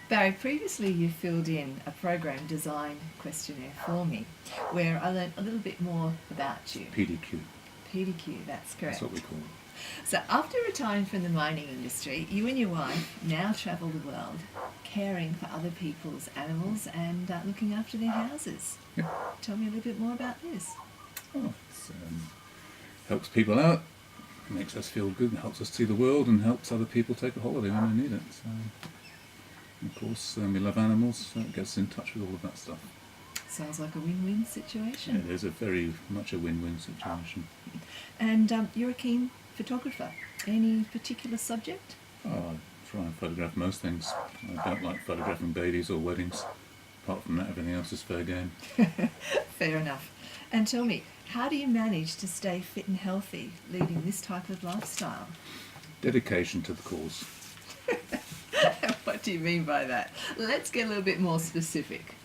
Barry, previously you filled in a program design questionnaire for me where I learned a little bit more about you. PDQ. PDQ, that's correct. That's what we call it. So after retiring from the mining industry, you and your wife now travel the world caring for other people's animals and looking after their houses. Yep. Tell me a little bit more about this. Oh, it helps people out, makes us feel good, helps us see the world, and helps other people take a holiday when they need it. So, of course, we love animals, so it gets us in touch with all of that stuff. Sounds like a win-win situation. It is very much a win-win situation. And you're a keen photographer. Any particular subject? Oh, I try and photograph most things. I don't like photographing babies or weddings. Apart from that, everything else is fair game. Fair enough. And tell me, how do you manage to stay fit and healthy leading this type of lifestyle? Dedication to the cause. What do you mean by that? Let's get a little bit more specific.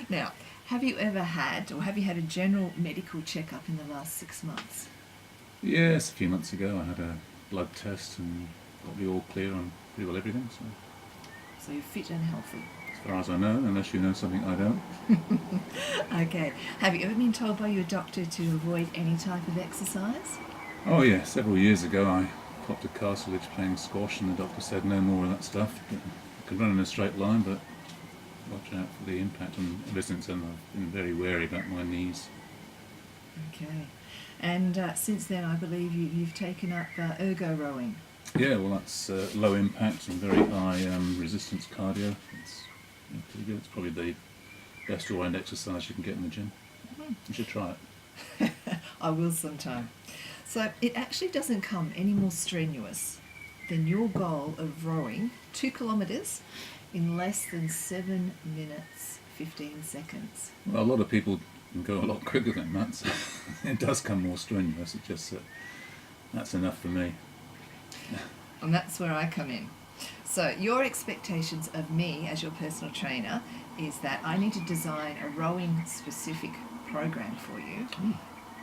Now, have you ever had, or have you had a general medical checkup in the last 6 months? Yes, a few months ago I had a blood test and got the all clear on pretty well everything. So you're fit and healthy. As far as I know, unless you know something I don't. Okay. Have you ever been told by your doctor to avoid any type of exercise? Oh yeah, several years ago I popped a cartilage playing squash and the doctor said no more of that stuff. I can run in a straight line, but watch out for the impact. And ever since then I've been very wary about my knees. Okay. And since then I believe you've taken up ergo rowing. Yeah, well that's low impact and very high resistance cardio. It's pretty good. It's probably the best all-round exercise you can get in the gym. You should try it. I will sometime. So it actually doesn't come any more strenuous than your goal of rowing 2 kilometres in less than 7 minutes 15 seconds. Well, a lot of people can go a lot quicker than that, so it does come more strenuous. It's just that's enough for me. And that's where I come in. So your expectations of me as your personal trainer is that I need to design a rowing specific program for you.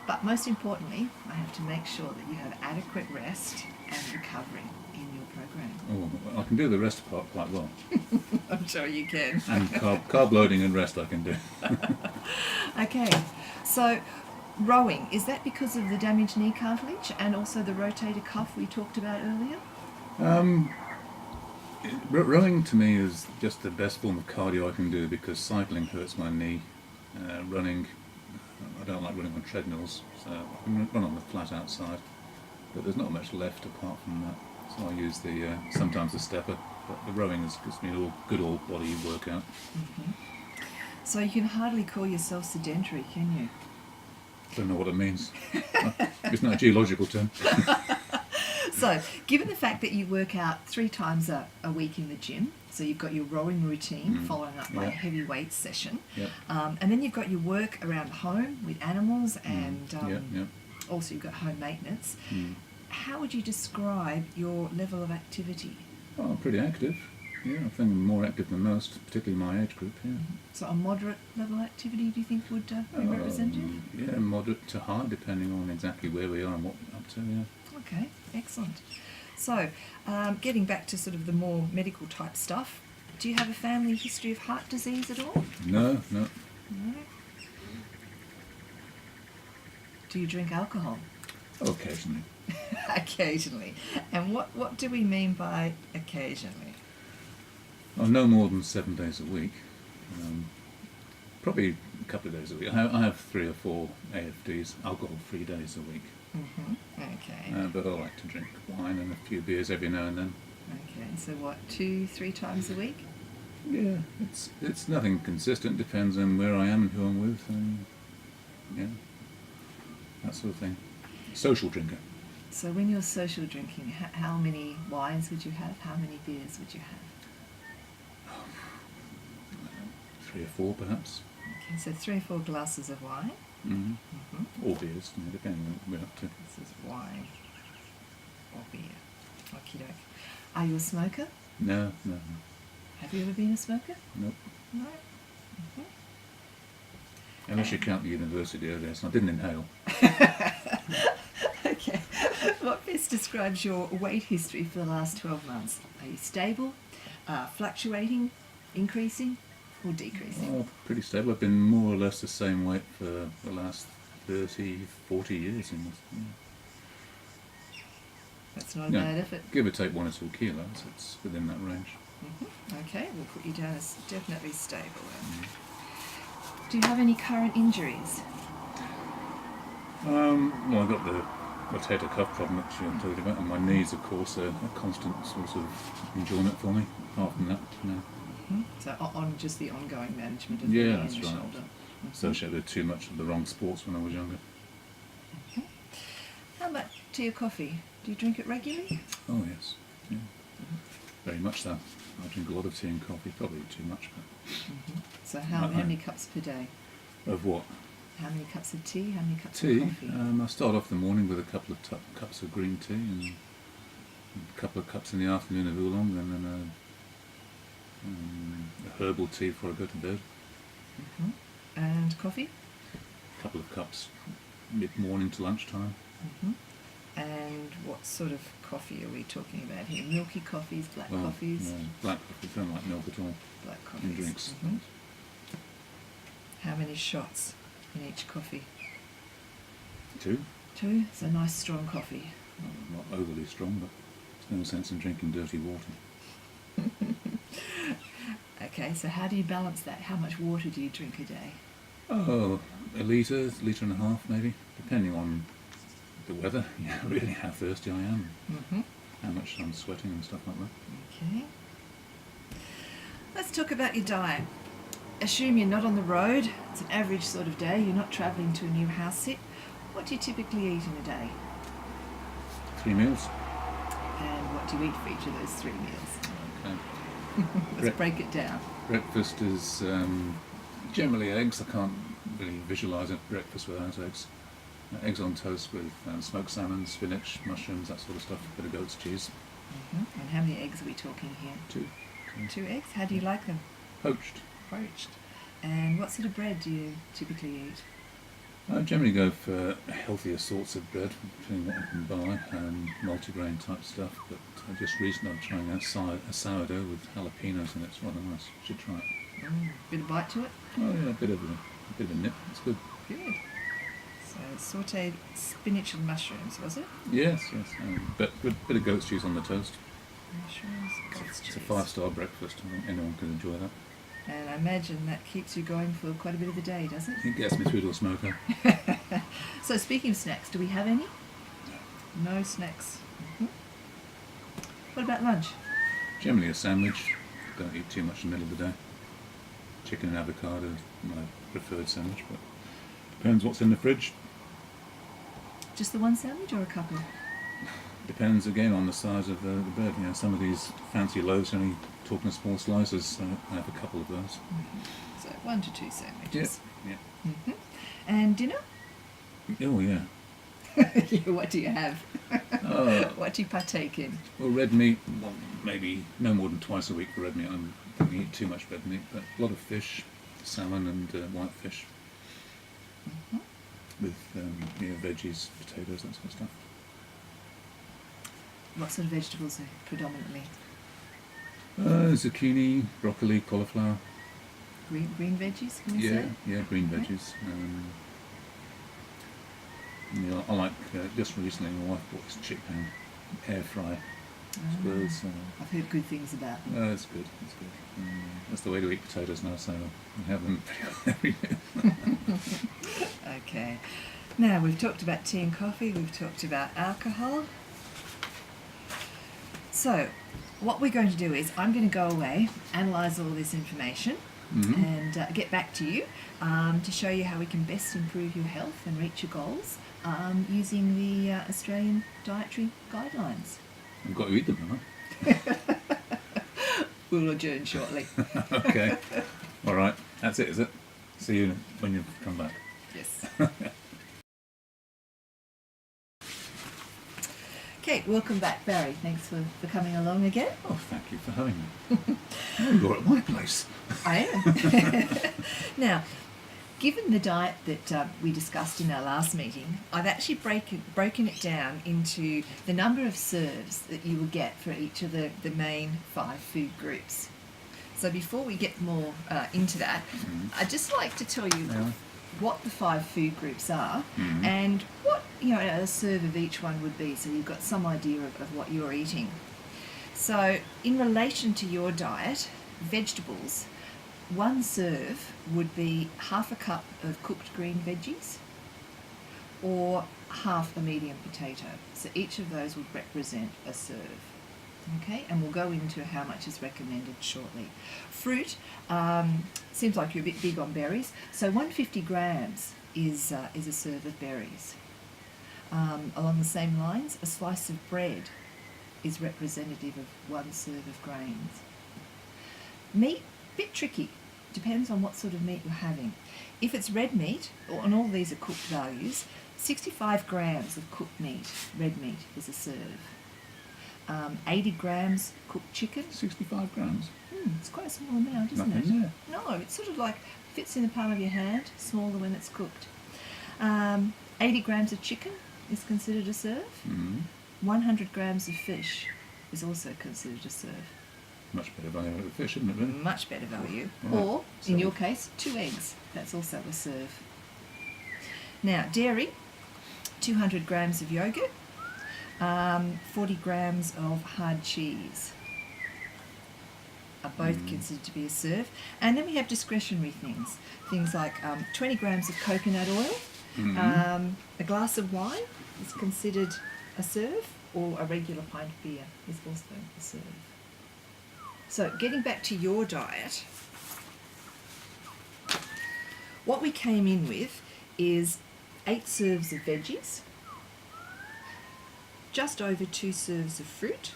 But most importantly, I have to make sure that you have adequate rest and recovery in your program. Oh, well, I can do the rest part quite well. I'm sure you can. And carb loading and rest I can do. Okay, so rowing, is that because of the damaged knee cartilage and also the rotator cuff we talked about earlier? Rowing to me is just the best form of cardio I can do because cycling hurts my knee. Running, I don't like running on treadmills, so I can run on the flat outside, but there's not much left apart from that. So I use sometimes the stepper, but the rowing gives me a good all body workout. Mm-hmm. So you can hardly call yourself sedentary, can you? Don't know what it means. It's not a geological term. So, given the fact that you work out 3 times a week in the gym, so you've got your rowing routine following up by a heavy weights session, and then you've got your work around home with animals and also you've got home maintenance, how would you describe your level of activity? Oh, I'm pretty active. Yeah, I think I'm more active than most, particularly my age group, yeah. So a moderate level activity, do you think, would be representative? Yeah, moderate to high, depending on exactly where we are and what we're up to, yeah. Okay, excellent. So, getting back to sort of the more medical type stuff, do you have a family history of heart disease at all? No. No. Do you drink alcohol? Oh, occasionally. Occasionally. And what do we mean by occasionally? Oh, no more than 7 days a week. Probably a couple of days a week. I have 3 or 4 AFDs, alcohol-free days a week. Mm-hmm. Okay. But I like to drink wine and a few beers every now and then. Okay, so what, 2-3 times a week? Yeah, it's nothing consistent. Depends on where I am and who I'm with, and yeah, that sort of thing. Social drinker. So when you're social drinking, how many wines would you have? How many beers would you have? 3 or 4 perhaps. Okay, so 3 or 4 glasses of wine. Mm-hmm. Or beers, depending on what we're up to. This is wine or beer. Okie doke. Are you a smoker? No. Have you ever been a smoker? Nope. No. Mm-hmm. Unless you count the university days. I didn't inhale. Okay. What best describes your weight history for the last 12 months? Are you stable? Fluctuating? increasing or decreasing? Oh, pretty stable. I've been more or less the same weight for the last 30, 40 years almost. Yeah. That's not a bad effort. Give or take 1 or 2 kilos, it's within that range. Okay, we'll put you down as definitely stable then. Do you have any current injuries? Well, I've got the rotator cuff problem that you told you about, and my knees, of course, are a constant sort of enjoyment for me. Apart from that, no. So on just the ongoing management of the Yeah, knee that's and the right. shoulder. Associated with too much of the wrong sports when I was younger. How about tea or coffee? Do you drink it regularly? Oh yes, yeah. Very much so. I drink a lot of tea and coffee, probably too much. But So how many cups per day? of what? How many cups of tea? How many cups Tea. of coffee? I start off the morning with a couple of cups of green tea and a couple of cups in the afternoon of oolong, and then a herbal tea before I go to bed. And coffee? A couple of cups mid-morning to lunchtime. And what sort of coffee are we talking about here? Milky coffees, black Well, coffees? no, black coffee, don't like milk at all. Black In coffees. drinks. How many shots in each coffee? 2. 2? It's a nice strong coffee. Well, not overly strong, but there's no sense in drinking dirty water. Okay, so how do you balance that? How much water do you drink a day? Oh, a litre and a half maybe, depending on the weather. Yeah, really how thirsty I am, how much I'm sweating and stuff like that. Okay. Let's talk about your diet. Assume you're not on the road. It's an average sort of day. You're not travelling to a new house sit. What do you typically eat in a day? 3 meals. And what do you eat for each of those 3 meals? Okay. Let's break it down. Breakfast is generally eggs. I can't really visualise a breakfast without eggs. Eggs on toast with smoked salmon, spinach, mushrooms, that sort of stuff, a bit of goat's cheese. And how many eggs are we talking here? 2. 2 eggs? How do you like them? Poached. Poached. And what sort of bread do you typically eat? I generally go for healthier sorts of bread, depending on what I can buy, multigrain type stuff, but just recently I'm trying a sourdough with jalapenos in it. It's rather nice. You should try it. Bit of bite to it? Oh yeah, a bit of a nip. It's good. Good. So sautéed spinach and mushrooms, was it? Yes. But with a bit of goat's cheese on the toast. Mushrooms, goat's cheese. It's a 5-star breakfast. I think anyone can enjoy that. And I imagine that keeps you going for quite a bit of the day, does it? It gets me through to a smoker. So speaking of snacks, do we have any? No snacks. What about lunch? Generally a sandwich. Don't eat too much in the middle of the day. Chicken and avocado is my preferred sandwich, but depends what's in the fridge. Just the one sandwich or a couple? Depends again on the size of the bread. You know, some of these fancy loaves are only talking small slices, so I have a couple of those. So 1 to 2 sandwiches. Yeah. And dinner? Oh yeah. What do you have? What do you partake in? Well, red meat, well, maybe no more than twice a week for red meat. I don't eat too much red meat, but a lot of fish, salmon and white fish. With veggies, potatoes, that sort of stuff. What sort of vegetables predominantly? Zucchini, broccoli, cauliflower. Green veggies, can we say? Yeah, green veggies. I like, just recently my wife bought this chicken air fry. It's good. So, I've heard good things about them. it's good. That's the way to eat potatoes now, so we have them every day. Okay. Now, we've talked about tea and coffee, we've talked about alcohol. So, what we're going to do is I'm going to go away, analyse all this information, and get back to you to show you how we can best improve your health and reach your goals using the Australian Dietary Guidelines. I've got to eat them, haven't I? We'll adjourn shortly. Okay. All right. That's it, is it? See you when you come back. Yes. Okay, welcome back, Barry. Thanks for coming along again. Oh, thank you for having me. You're at my place. I am. Now, given the diet that we discussed in our last meeting, I've actually broken it down into the number of serves that you will get for each of the main 5 food groups. So before we get more into that, I'd just like to tell you what the 5 food groups are and what a serve of each one would be, so you've got some idea of what you're eating. So in relation to your diet, vegetables, 1 serve would be half a cup of cooked green veggies or half a medium potato. So each of those would represent a serve. Okay, and we'll go into how much is recommended shortly. Fruit, seems like you're a bit big on berries, so 150 grams is a serve of berries. Along the same lines, a slice of bread is representative of 1 serve of grains. Meat, bit tricky, depends on what sort of meat you're having. If it's red meat, and all these are cooked values, 65 grams of cooked meat, red meat, is a serve. 80 grams cooked chicken. 65 grams? It's quite a small amount, isn't it? Yeah. No, it's sort of like fits in the palm of your hand, smaller when it's cooked. 80 grams of chicken is considered a serve. 100 grams of fish is also considered a serve. Much better value of the fish, isn't it, really? Much better value. Right. Or, in your case, 2 eggs. That's also a serve. Now, dairy, 200 grams of yogurt, 40 grams of hard cheese are both considered to be a serve. And then we have discretionary things. Things like 20 grams of coconut oil, a glass of wine is considered a serve, or a regular pint of beer is also a serve. So getting back to your diet, what we came in with is 8 serves of veggies, just over 2 serves of fruit,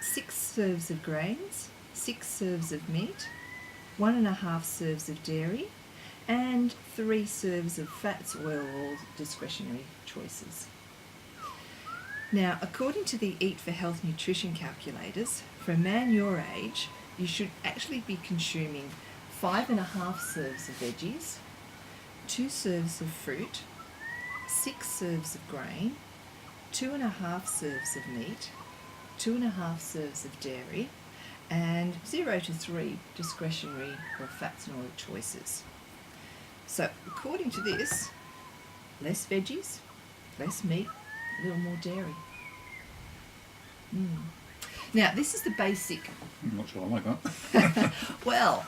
6 serves of grains, 6 serves of meat, 1.5 serves of dairy, and 3 serves of fats, oil, or discretionary choices. Now, according to the Eat for Health nutrition calculators, for a man your age, you should actually be consuming 5.5 serves of veggies, 2 serves of fruit, 6 serves of grain, 2.5 serves of meat, 2.5 serves of dairy, and 0 to 3 discretionary or fats and oil choices. So, according to this, less veggies, less meat, a little more dairy. Now, this is the basic. I'm not sure I like that. Well,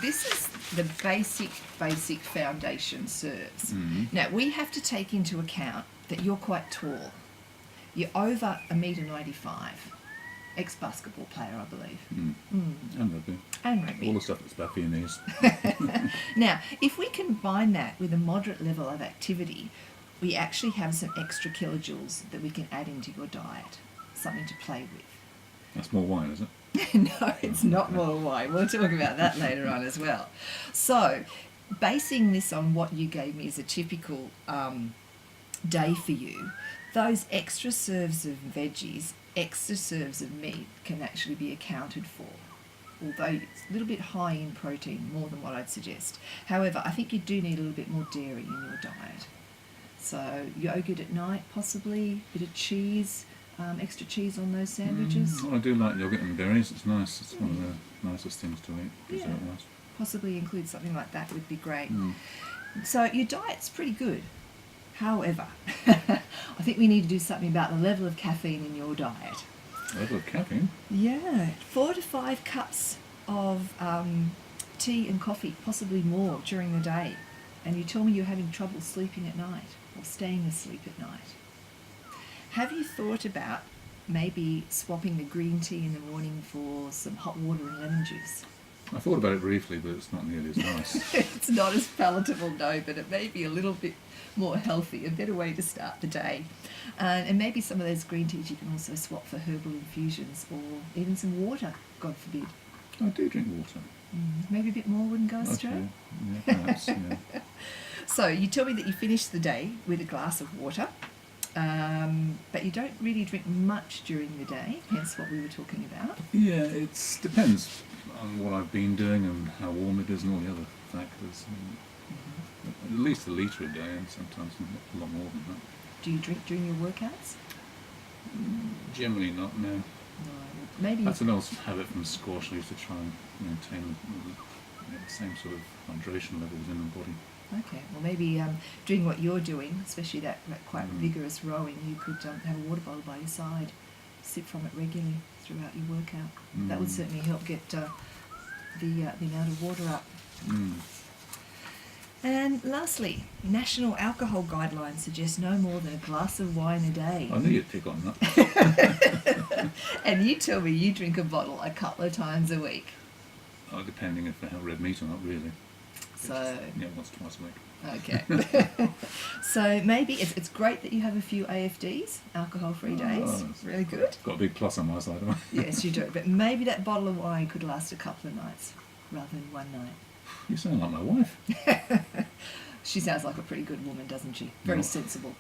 this is the basic foundation serves. Now, we have to take into account that you're quite tall. You're over 1.95 m. Ex-basketball player, I believe. And rugby. And rugby. All the stuff that's bad for your knees. Now, if we combine that with a moderate level of activity, we actually have some extra kilojoules that we can add into your diet. Something to play with. That's more wine, is it? No, it's not more wine. We'll talk about that later on as well. So, basing this on what you gave me as a typical day for you, those extra serves of veggies, extra serves of meat can actually be accounted for. Although it's a little bit high in protein, more than what I'd suggest. However, I think you do need a little bit more dairy in your diet. So yogurt at night, possibly, a bit of cheese, extra cheese on those sandwiches. Well, I do like yogurt and berries. It's nice. It's one of the nicest things to eat. Dessert-wise. Possibly include something like that would be great. So your diet's pretty good. However, I think we need to do something about the level of caffeine in your diet. Level of caffeine? Yeah, 4 to 5 cups of tea and coffee, possibly more, during the day. And you tell me you're having trouble sleeping at night or staying asleep at night. Have you thought about maybe swapping the green tea in the morning for some hot water and lemon juice? I thought about it briefly, but it's not nearly as nice. It's not as palatable, no, but it may be a little bit more healthy, a better way to start the day. And maybe some of those green teas you can also swap for herbal infusions or even some water, God forbid. I do drink water. Maybe a bit more wouldn't go astray? Yeah, perhaps, yeah. So you tell me that you finish the day with a glass of water, but you don't really drink much during the day, hence what we were talking about. Yeah, it depends on what I've been doing and how warm it is and all the other factors. At least a litre a day, and sometimes a lot more than that. Do you drink during your workouts? Generally not, no. Maybe That's an old habit from squash. I used to try and maintain the same sort of hydration levels in the body. Okay, well maybe doing what you're doing, especially that quite vigorous rowing, you could have a water bottle by your side, sip from it regularly throughout your workout. That would certainly help get the amount of water up. And lastly, national alcohol guidelines suggest no more than a glass of wine a day. I knew you'd pick on that. And you tell me you drink a bottle a couple of times a week. Depending if I have red meat or not, really. So Once, twice a week. Okay. So maybe it's great that you have a few AFDs, alcohol-free days. It's really good. Got a big plus on my side, haven't I? Yes, you do. But maybe that bottle of wine could last a couple of nights rather than one night. You sound like my wife. She sounds like a pretty good woman, doesn't she? Very sensible.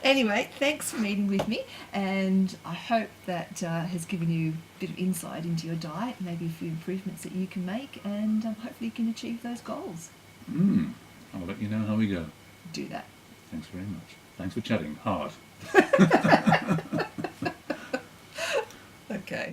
Anyway, thanks for meeting with me, and I hope that has given you a bit of insight into your diet, maybe a few improvements that you can make, and hopefully you can achieve those goals. I'll let you know how we go. Do that. Thanks very much. Thanks for chatting hard. Okay.